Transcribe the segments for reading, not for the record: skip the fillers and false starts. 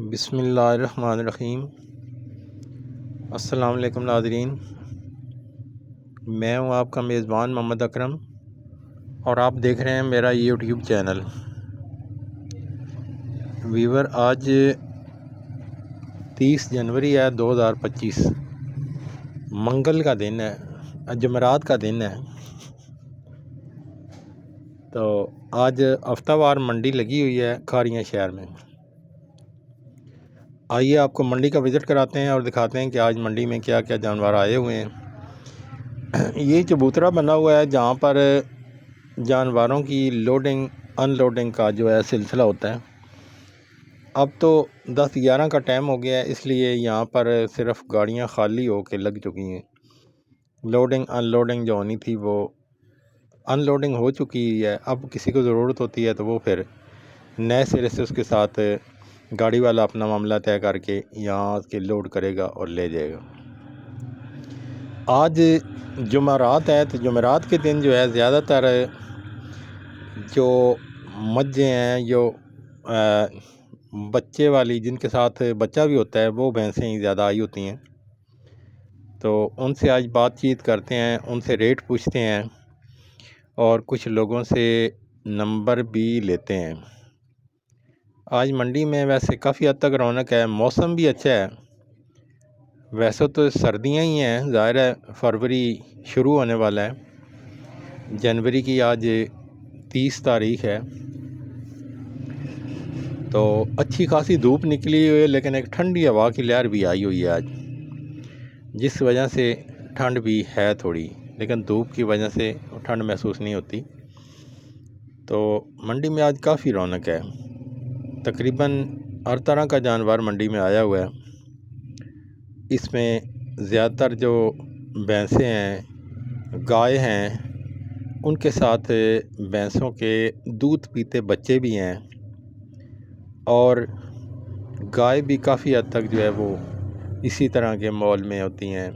बिस्मिल्लाहिर्रहमानिर्रहीम। अस्सलाम वालेकुम नाज़रीन, मैं हूं आपका मेज़बान मोहम्मद अकरम और आप देख रहे हैं मेरा यूट्यूब चैनल। वीवर, आज 30 जनवरी है 2025, मंगल का दिन है, जुमेरात का दिन है। तो आज हफ्तावार मंडी लगी हुई है खारियां शहर में। आइए आपको मंडी का विज़िट कराते हैं और दिखाते हैं कि आज मंडी में क्या क्या जानवर आए हुए हैं। ये चबूतरा बना हुआ है जहाँ पर जानवरों की लोडिंग अनलोडिंग का जो है सिलसिला होता है। अब तो 10-11 का टाइम हो गया है, इसलिए यहाँ पर सिर्फ गाड़ियाँ खाली हो के लग चुकी हैं। लोडिंग अनलोडिंग जो होनी थी वो अनलोडिंग हो चुकी है। अब किसी को ज़रूरत होती है तो वो फिर नए सिरे से उसके साथ गाड़ी वाला अपना मामला तय करके यहाँ के लोड करेगा और ले जाएगा। आज जुमेरात है, तो जुमेरात के दिन जो है ज़्यादातर जो मज्जें हैं, जो बच्चे वाली जिनके साथ बच्चा भी होता है, वो भैंसें ही ज़्यादा आई होती हैं। तो उनसे आज बातचीत करते हैं, उनसे रेट पूछते हैं और कुछ लोगों से नंबर भी लेते हैं। आज मंडी में वैसे काफ़ी हद तक रौनक है, मौसम भी अच्छा है। वैसे तो सर्दियां ही हैं, ज़ाहिर है फरवरी शुरू होने वाला है। जनवरी की आज 30 तारीख़ है, तो अच्छी खासी धूप निकली हुई है, लेकिन एक ठंडी हवा की लहर भी आई हुई है आज, जिस वजह से ठंड भी है थोड़ी, लेकिन धूप की वजह से ठंड महसूस नहीं होती। तो मंडी में आज काफ़ी रौनक है। तकरीबन हर तरह का जानवर मंडी में आया हुआ है। इसमें ज़्यादातर जो भैंसें हैं, गाय हैं, उनके साथ भैंसों के दूध पीते बच्चे भी हैं और गाय भी काफ़ी हद तक जो है वो इसी तरह के मॉल में होती हैं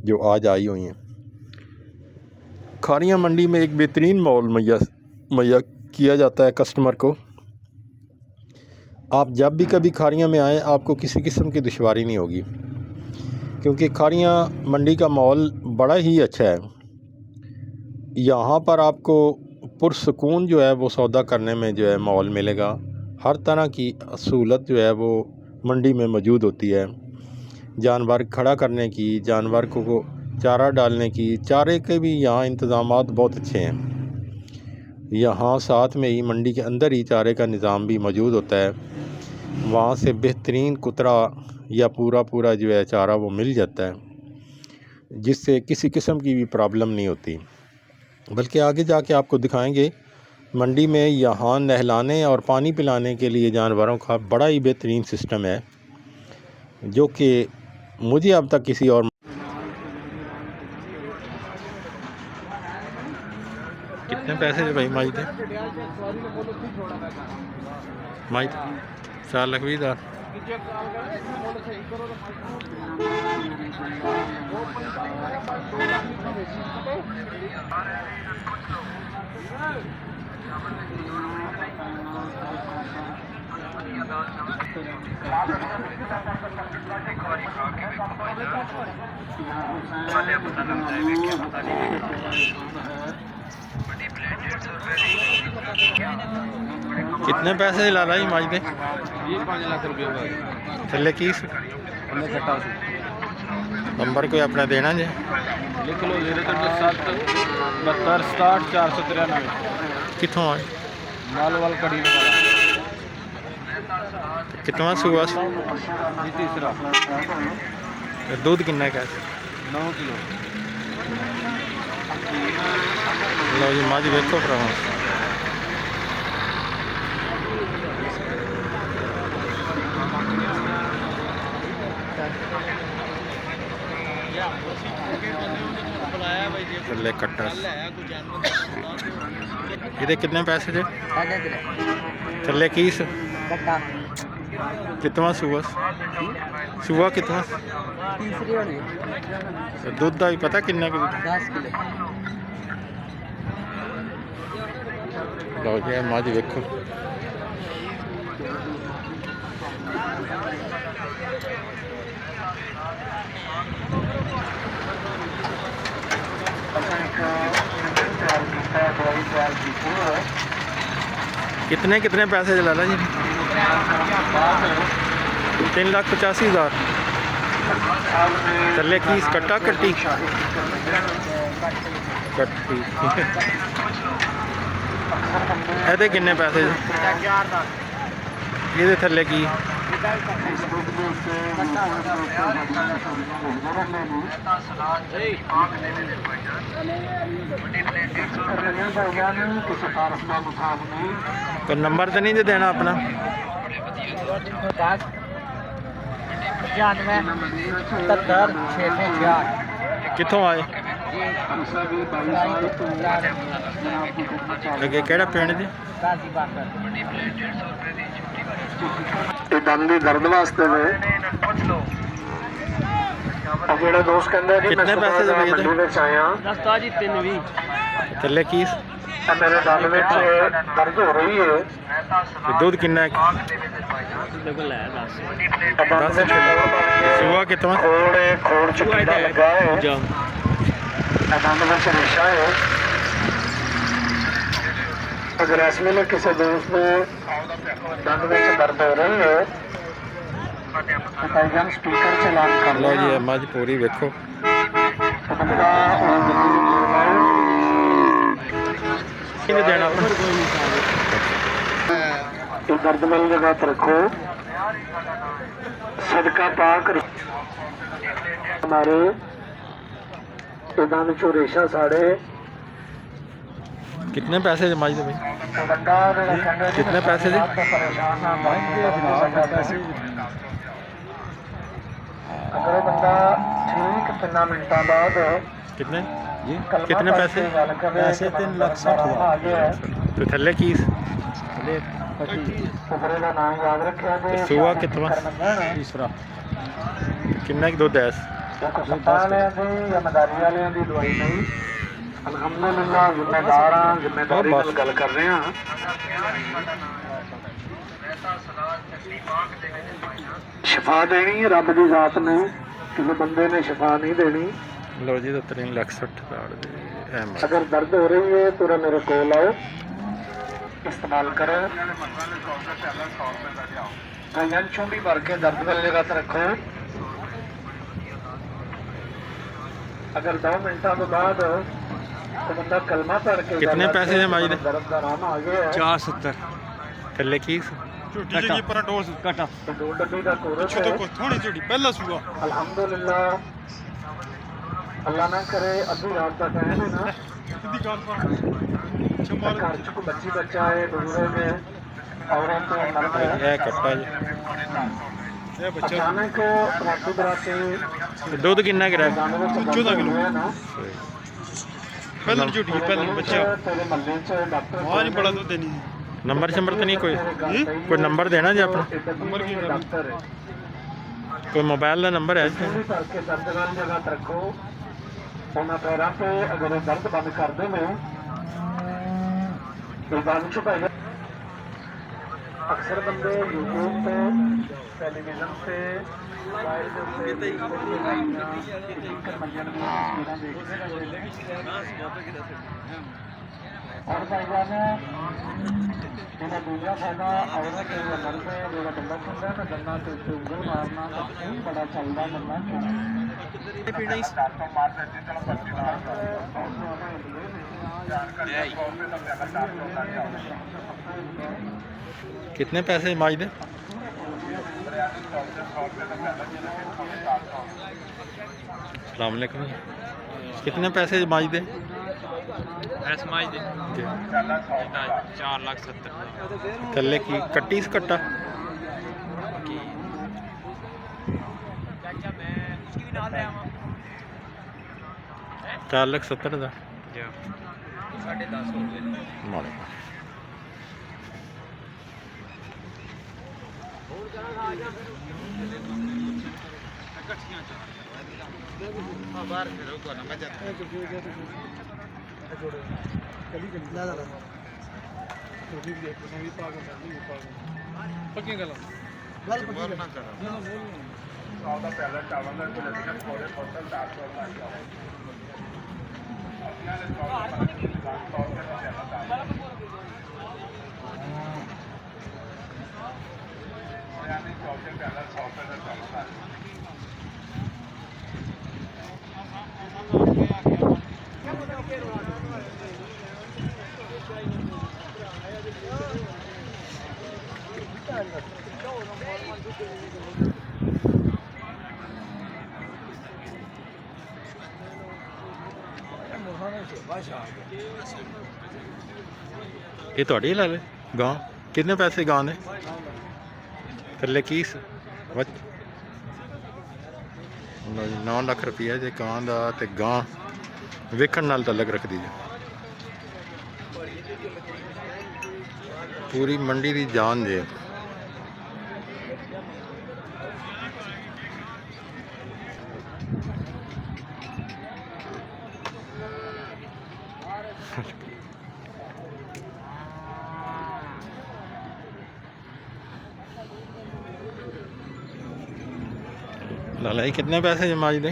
जो आज आई हुई हैं। खारियां मंडी में एक बेहतरीन मॉल मुहैया किया जाता है कस्टमर को। आप जब भी कभी खारियां में आएँ, आपको किसी किस्म की दुश्वारी नहीं होगी, क्योंकि खारियां मंडी का मॉल बड़ा ही अच्छा है। यहाँ पर आपको पुरसुकून जो है वो सौदा करने में जो है मॉल मिलेगा। हर तरह की सहूलत जो है वो मंडी में मौजूद होती है। जानवर खड़ा करने की, जानवर को चारा डालने की, चारे के भी यहाँ इंतज़ामात बहुत अच्छे हैं। यहाँ साथ में ही मंडी के अंदर ही चारे का निज़ाम भी मौजूद होता है। वहाँ से बेहतरीन कुतरा या पूरा जो है चारा वो मिल जाता है, जिससे किसी किस्म की भी प्रॉब्लम नहीं होती। बल्कि आगे जाके आपको दिखाएंगे मंडी में यहाँ नहलाने और पानी पिलाने के लिए जानवरों का बड़ा ही बेहतरीन सिस्टम है, जो कि मुझे अब तक किसी और। कितने पैसे भाई माई थे? माई 4 लाख 20 हज़ार। कितने पैसे ला लाई माज दे? ये 5 लाख रुपये का थले की नंबर कोई अपना देना जे? लिख लो 037 72 60 493। कितों आए? मालवाल कड़ी कितना सुबह ये तीसरा। दूध किन्ना का? 9 किलो। लो जी मज देखो भरावा, थले कट्टा। ये कितने पैसे जे? थले कीस कितना सुबह कितना? तीसरी होनी दूध का भी पता किन्ना कि? 10 किलो। लो जी मज देखो। कितने कितने पैसे लाला जी? 3,85,000। थल्ले की कट्टा कट्टी कट्टी ਇਹਦੇ ਕਿੰਨੇ ਪੈਸੇ? ਇਹਦੇ ਥੱਲੇ ਕੀ? ਕੋਈ ਨੰਬਰ ਤਾਂ ਨਹੀਂ ਦੇਣਾ ਆਪਣਾ? 95 ਕਿੱਥੋਂ ਆਏ? ਅੱਗੇ ਕਿਹੜਾ ਪਿੰਡ ਜੀ? ਇਹ ਦੰਦ ਦੀ ਦਰਦ ਵਾਸਤੇ ਨੇ। ਜਿਹੜੇ ਦੋਸਤ ਕਹਿੰਦੇ ਜੀ ਕਿੰਨੇ ਪੈਸੇ ਦੇ ਭਈਆ ਮੰਡੀ ਵਿੱਚ ਆਇਆ ਦਸਤਾ ਜੀ 320 ਥੱਲੇ ਕੀ? ਤਾਂ ਮੇਰੇ ਦੰਦ ਵਿੱਚ ਦਰਦ ਹੋ ਰਹੀ ਹੈ। ਦੁੱਧ ਕਿੰਨਾ ਹੈ? ਬਿਲਕੁਲ ਲੈ 10 ਦੰਦ ਵਿੱਚ ਸੁਆ ਕਿਤਨਾ? ਖੋੜ ਚ ਕੀੜਾ ਲੱਗਾ ਹੈ। ਜਾ ਦੰਦ ਵਿੱਚ ਰੇਸ਼ਾ ਹੈ। ਅਗਰ ਇਸ ਵੇਲੇ ਕਿਸੇ ਦੋਸਤ ਦੇ ਦੰਦ ਵਿੱਚ ਦਰਦ ਹੋ ਰਹੀ ਹੈ ਤਾਂ ਸਪੀਕਰ ਚਲਾਨ ਕਰ ਲਓ ਜੀ ਮੱਝ ਪੂਰੀ ਵੇਖੋ। ਕਿੰਨੇ ਦੇਣਾ ਆਪਣਾ? ਇਹ ਦਰਦ ਵਾਲੀ ਜਗ੍ਹਾ ਤੇ ਰੱਖੋ। ਸਦਕਾ ਪਾਕ हमारे दंद चो रेशा साढ़े कितने पैसे मझ दे भाई? कितने पैसे दे? अगर बंदा ठीक 3 मिनटा बाद कितने जी? कितने पैसे? पैसे 3,60,000 तो थल्ले की उभरे का नाम याद रखा सुआ कितना? तीसरा किन्ना की दुध है? जिम्मेदारी वाले की दवाई नहीं। अलहमदुलिल्लाह जिम्मेदार हाँ, जिम्मेदारी नाल गल कर रहे हैं। शिफा देनी है रब की जात ने, किसी बंदे ने शिफा नहीं देनी। लो जी तो 3,60,000 अगर दर्द हो रही है तो मेरे को आओ, इस्तेमाल करो। चुंडी भर के दर्द वाली जगह पर रखो। अगर 2 मिनटा तो बाद तो बंदा कलमा पढ़ के कितने पैसे है माजी दे? दर्द का आराम आ गया है। 470 थल्ले की ਝੋਟੀ ਜੀ ਪਰ ਟੋਸ ਕਟਾ तो 2 डब्बी का कोरस है। ਥੋੜੀ ਝੋਟੀ ਪਹਿਲਾ ਸੂਆ अल्हम्दुलिल्लाह अल्लाह ना करे अद्धी रात का टाइम है ना, ਸਿੱਧੀ ਗੱਲ ਪਰ घर च कोई बच्ची बच्चा है, बुजुर्ग है, औरत है, मर्द है, ਇਹ ਕੱਟਾ ਜੀ। ਇਹ ਬੱਚਾ अचानक राती बराती ਤੇ ਦੁੱਧ ਕਿੰਨਾ ਕਰਾ? 14 किलो है ना। ਪਹਿਲਾਂ ਝੋਟੀ ਪਹਿਲਾਂ ਬੱਚਾ तेरे महल्ले च डॉक्टर ਆਹ ਨਹੀਂ ਬੜਾ ਦੁੱਧ ਦੇਣੀ नंबर शंबर तो नहीं कोई? कोई नंबर देना जी अपना? नंबर की डॉक्टर है। कोई मोबाइल का नंबर है? पूरी करके दर्द वाली जगह पर रखो। उन्हें पैरों पे अगर दर्द बंद कर दे में तो दर्द छुपाएगा। अक्सर बंदे यूट्यूब पे, टेलीविजन पे, मोबाइल पे और भाईजान इन्हें दूसरा फायदा औरत या मर्द जो बंदा सुनता है ना गन्ना तो उंगल मारना तो बड़ा चलता गन्ना कितने पैसे माज दे? अस्सलाम वालेकुम। कितने पैसे माज दे? ਐਸਮਾਈ ਦੇ 4,70,000 थल्ले की कट्टी से कट्टा? ਚਾਚਾ ਮੈਂ ਕੁਝ ਵੀ ਨਾਲ ਲੈ ਆਵਾਂ 4,70,000 ਦਾ। 10.5 ਹੋ ਗਏ ਮਾੜੇ ਬਾਹਰ ਫਿਰੋ ਕੋ ਨਾ ਮੈਂ ਜਾ ਪੱਕੀਆਂ ਗੱਲਾਂ ना करो ਇਹ ਤੁਹਾਡੀ ਲੈ ਲੈ ਗਾਂ ਕਿੰਨੇ ਪੈਸੇ ਗਾਂ ਦੇ ਥੱਲੇ ਕੀ 9 ਲੱਖ ਰੁਪਈਆ ਜੇ ਗਾਂ ਦਾ ਤੇ ਗਾਂ ਵੇਖਣ ਨਾਲ ਤਾਂ ਲੱਗ ਰੱਖਦੀ ਜੇ ਪੂਰੀ ਮੰਡੀ ਦੀ ਜਾਨ ਜੇ लाला जी कितने पैसे जमाज दे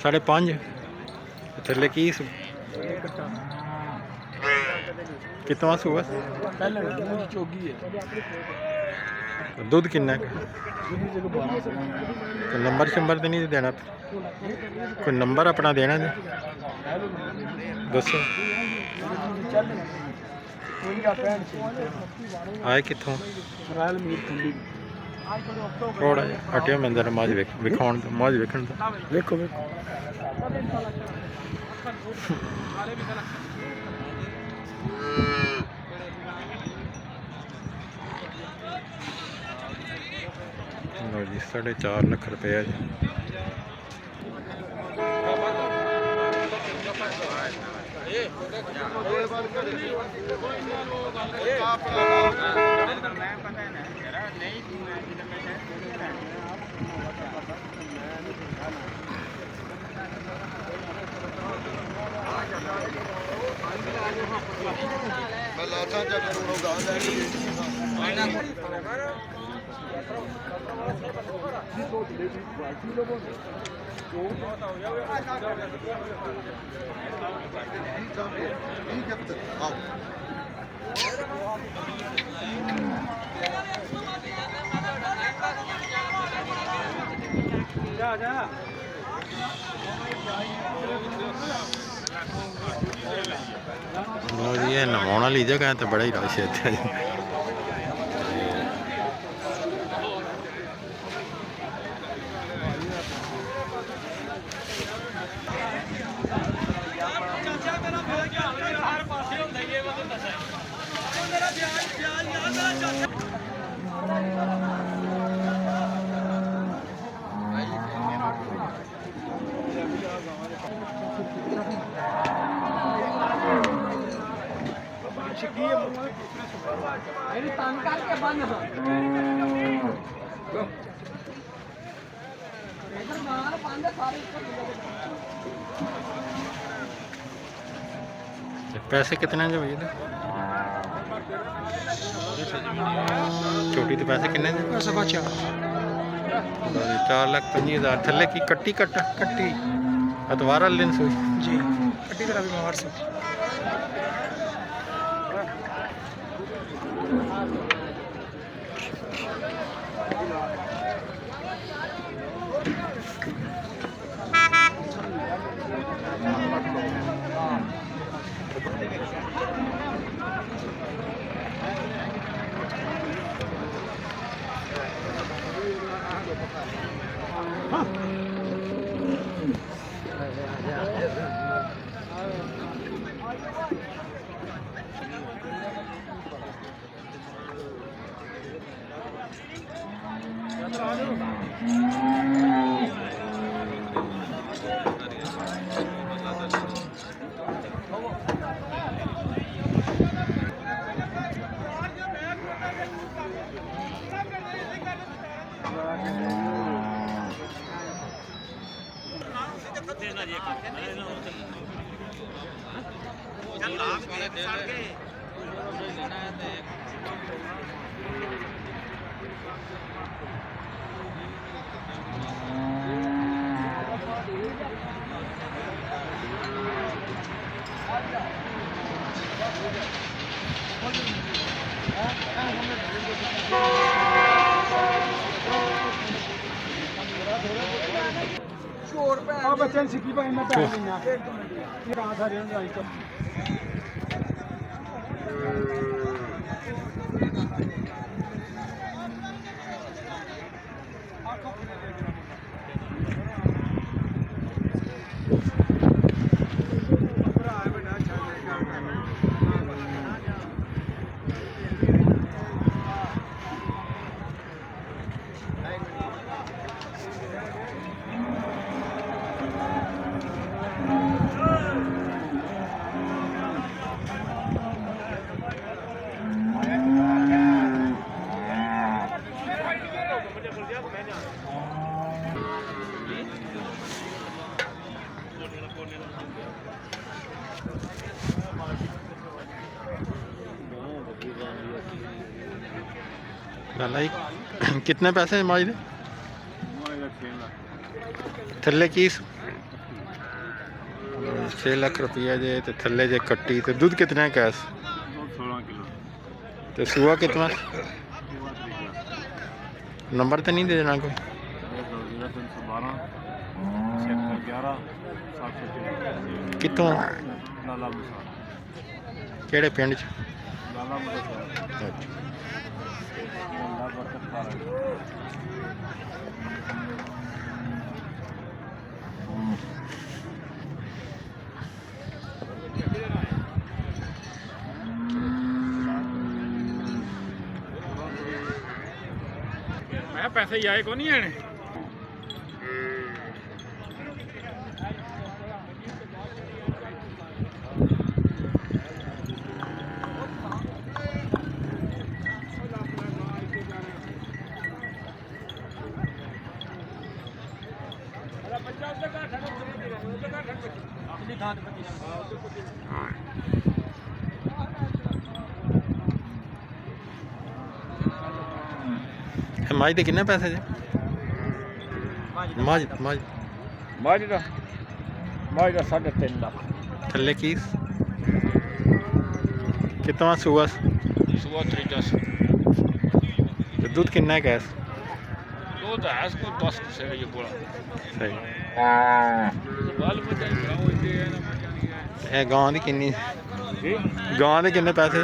5.5 थले की कितना सुबह दूध किन्ना तो नंबर शंबर तो नहीं देना कोई नंबर अपना देना जी दसो आए कितों थोड़ा हटियो मैं अंदर मज विखाउन मज वेखण वेखो वेखो लो जी 4.5 लाख रुपया जी लो जी ये नहाने वाली जगह है तो बड़ा ही रश है इत्थे पैसे कितने जो भैया छोटी तो पैसे कितने 4,25,000 थले की कट्टी कट्टी अतवार वाले दिन सोई जी कट्टी करा बीमार से ਆ ਬੱਚਿਆਂ ਨੂੰ ਸਿੱਕੀ ਭਾਈ ਮੈਂ ਪੈਸੇ ਲੈਣਾ ਇਹ ਰਾਤ ਸਾਰਿਆਂ ਨੂੰ ਆਈ ਤੋਂ लाला जी कितने पैसे माज दे थल्ले की 6 लाख रुपया जे ते थल्ले जे कट्टी ते दूध कितना है कैस 16 किलो ते सुआ कितना नंबर तो नहीं दे देना कोई 0312 11 703 कितों लाला मुसा केड़े पिंड च लाला मुसा लाला बरकत पारा ਮੈਂ ਪੈਸੇ ਹੀ ਆਏ ਕੋ ਨਹੀਂ ਆਣੇ माज दे किन्ने पैसे जे माज माज माज का 3.5 लाख थल्ले की कितना सुआ सुबह 3 ते दूध किन्ना है कैस दूध है इसको 10 से ये बोला सही बाल बच्चा बनाओ ये ना ए गां दी किन्नी गां दे किन्ने पैसे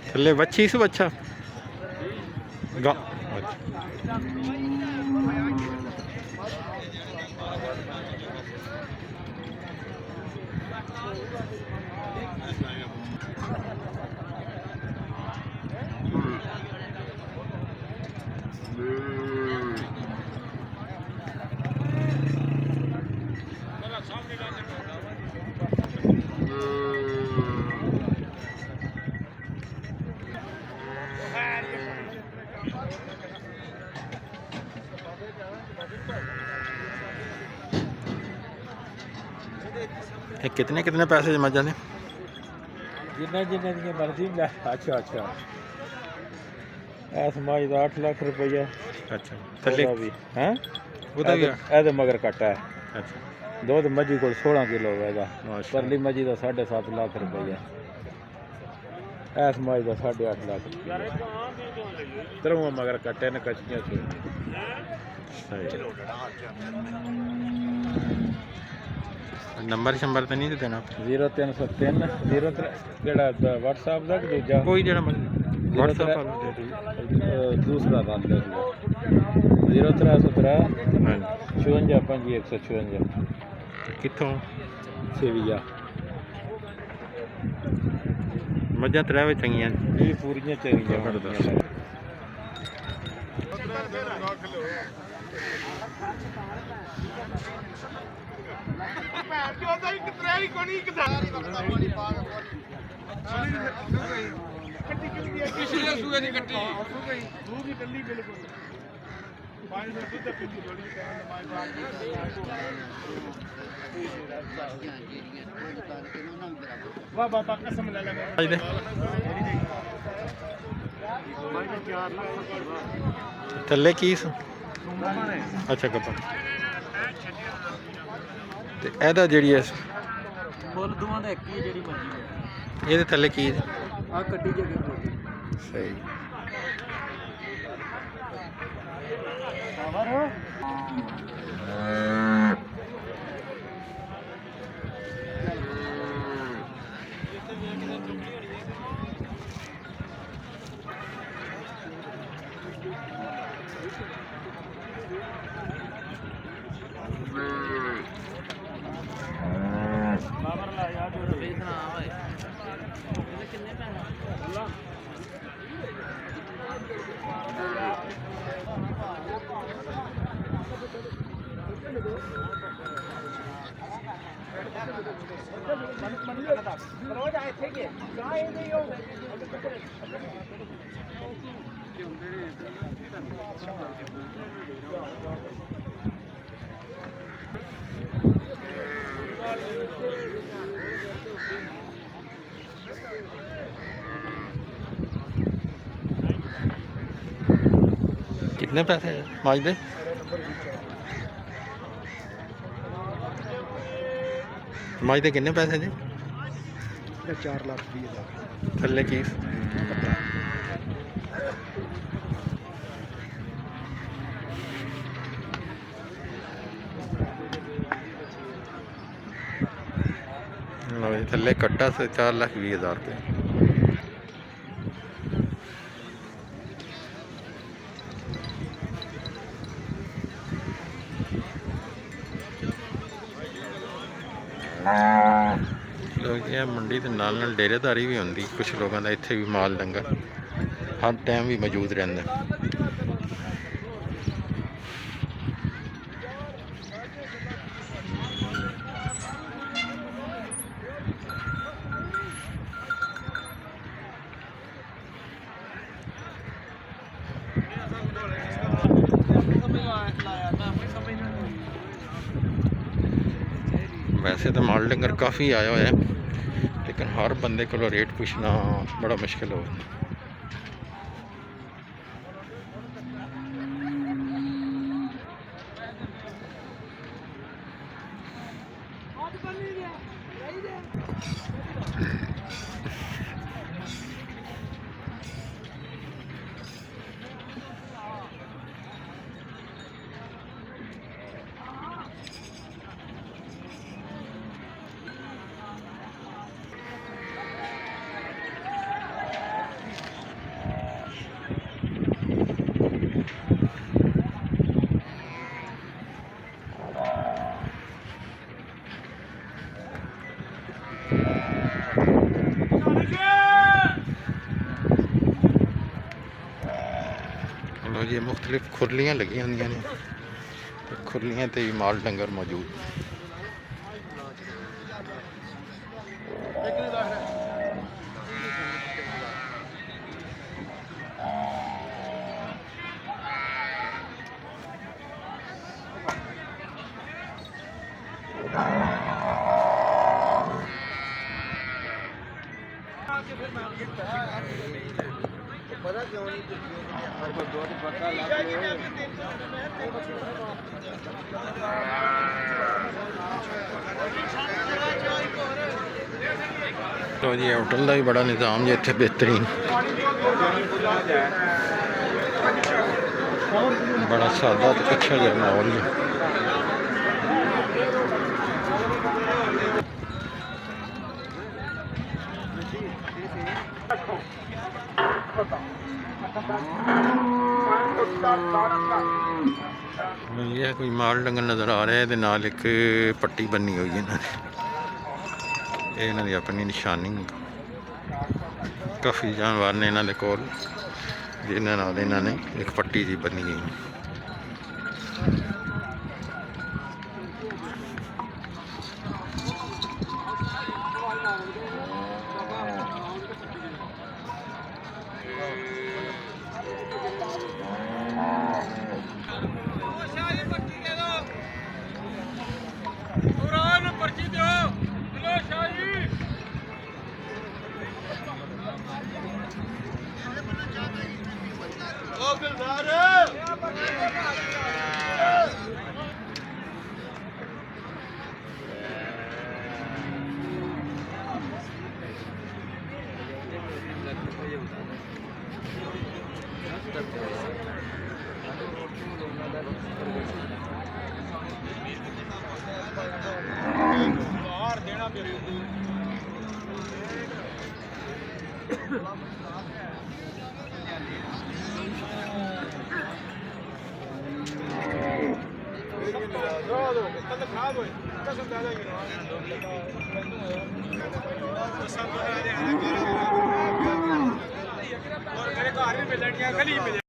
थल्ले बच्ची सु अच्छा गां ये कितने कितने पैसे जमा जाने जिन्ना जिन्ना दी मर्जी ले अच्छा अच्छा ऐ समाज दा 8 लाख रुपया अच्छा थल्ले भी हैं ਉਹਦਾ ਵੀ ਇਹਦੇ ਮਗਰ ਕੱਟਾ ਹੈ अच्छा ਦੁੱਧ ਮੱਝੀ ਕੋਲ 16 ਕਿਲੋ ਹੈਗਾ माशा ਪਰਲੀ ਮੱਝੀ ਦਾ 7.5 ਲੱਖ ਰੁਪਇਆ ਐ ਸਮਾਜ ਦਾ 8.5 ਲੱਖ ਤਰੋਂ ਮਗਰ ਕੱਟੇ ਨੇ ਕੱਚੀਆਂ ਸੀ सही नंबर शंबर तो नहीं देना 0303 ਕਿਹੜਾ WhatsApp ਦਾ ਕਿ ਦੂਜਾ कोई जरा व्हाट्सएप पर दे दीजिए ਦੂਸਰਾ ਦਾ ਲੈ ਲਓ 0313 हाँ 56156 कितों ਸੇਵੀਆ मझा त्रै चंगियां ਇਹ ਪੂਰੀਆਂ ਚਾਹੀਦੀਆਂ ਪਿਛਲੇ ਸੂਏ ਦੀ ਕੱਟੀ ਸੂ ਵੀ ਕੱਲੀ ਬਿਲਕੁਲ 5 ਮਿੰਟ ਦੁੱਧ ਪੀਂਦੀ ਥੋੜੀ ਵਾਹ ਬਾਬਾ ਕਸਮ ਲੈ ਲੈ आज दे थल्ले की अच्छा कपा ते एदा जेड़ी है ਫੁੱਲ ਦੋਵਾਂ ਦਾ ਇੱਕ ਹੀ ਜਿਹੜੀ ਮਰਜ਼ੀ ਇਹਦੇ ਥੱਲੇ ਕੀ ਆ ਕੱਟੀ ਜਗ੍ਹਾ ਖਲੋਤੀ सही कितने पैसे माज दे माज दे कितने पैसे जी 4,20,000 थल्ले की थल्ले कट्टा से 4,20,000 रुपये ਲੋਕ ਇਹ ਮੰਡੀ ਦੇ ਨਾਲ ਨਾਲ ਡੇਰੇਦਾਰੀ ਵੀ ਹੁੰਦੀ ਕੁਝ ਲੋਕਾਂ ਦਾ ਇੱਥੇ ਵੀ ਮਾਲ ਡੰਗਰ ਹਰ ਟਾਈਮ ਵੀ ਮੌਜੂਦ ਰਹਿੰਦਾ वैसे तो माल डंगर काफ़ी आया हुआ है लेकिन हर बंदे को रेट पूछना बड़ा मुश्किल हो लो जी मुख्तलिफ खुरलियाँ लगी होंगे ने खुरलियाँ तो माल डंगर मौजूद पता क्यों नहीं तो जी होटल का भी बड़ा निज़ाम जी इत्थे बेहतरीन बड़ा सादा तो अच्छा जहा माहौल जी ये कोई माल डंगर नज़र आ रहा है ते नाल एक पट्टी बनी हुई है इन्हों की अपनी निशानी काफ़ी जानवर ने इन्होंने कोल जिन्होंने इन्होंने एक पट्टी जी बनी गई ਬਾਹਰ ਦੇਣਾ ਮੇਰੇ ਕੱਲ ਖਰਾਬ ਹੋਏ ਕਸਮ ਦਾਦਾ ਹੀ ਔਰ ਮੇਰੇ ਘਰ ਵੀ ਮਿਲਣੀਆਂ ਗਲੀ ਮਿਲ